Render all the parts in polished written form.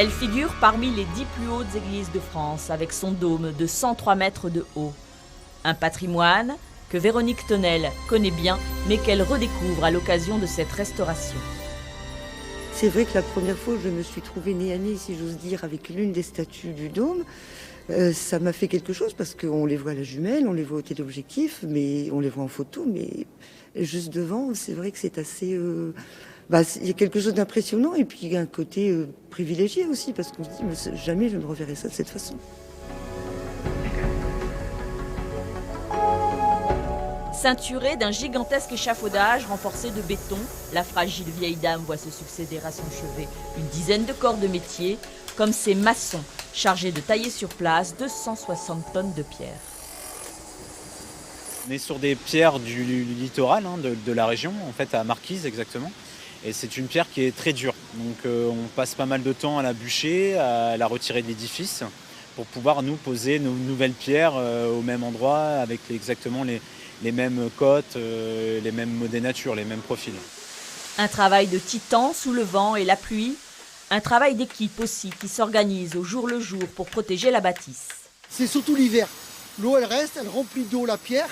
Elle figure parmi les 10 plus hautes églises de France, avec son dôme de 103 mètres de haut. Un patrimoine que Véronique Tonnel connaît bien, mais qu'elle redécouvre à l'occasion de cette restauration. C'est vrai que la première fois je me suis trouvée nez à nez, si j'ose dire, avec l'une des statues du dôme, ça m'a fait quelque chose parce qu'on les voit à la jumelle, on les voit au téléobjectif, mais on les voit en photo, mais juste devant, c'est vrai que c'est assez... il y a quelque chose d'impressionnant et puis il y a un côté privilégié aussi parce qu'on se dit mais jamais je ne reverrai ça de cette façon. Ceinturée d'un gigantesque échafaudage renforcé de béton, la fragile vieille dame voit se succéder à son chevet une dizaine de corps de métier, comme ces maçons chargés de tailler sur place 260 tonnes de pierre. On est sur des pierres du littoral, de la région, en fait à Marquise exactement. Et c'est une pierre qui est très dure. Donc on passe pas mal de temps à la bûcher, à la retirer de l'édifice, pour pouvoir nous poser nos nouvelles pierres au même endroit, avec exactement les mêmes cotes, les mêmes modénatures, les mêmes profils. Un travail de titan sous le vent et la pluie, un travail d'équipe aussi qui s'organise au jour le jour pour protéger la bâtisse. C'est surtout l'hiver. L'eau elle reste, elle remplit d'eau la pierre,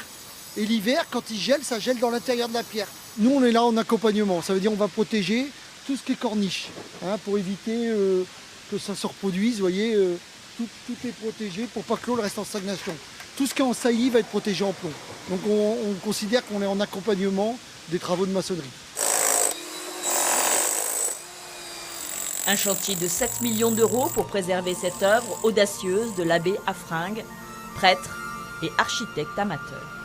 et l'hiver quand il gèle, ça gèle dans l'intérieur de la pierre. Nous on est là en accompagnement, ça veut dire on va protéger tout ce qui est corniche, pour éviter que ça se reproduise, vous voyez, tout est protégé pour pas que l'eau reste en stagnation. Tout ce qui est en saillie va être protégé en plomb. Donc on considère qu'on est en accompagnement des travaux de maçonnerie. Un chantier de 7 millions d'euros pour préserver cette œuvre audacieuse de l'abbé Affringue, prêtre et architecte amateur.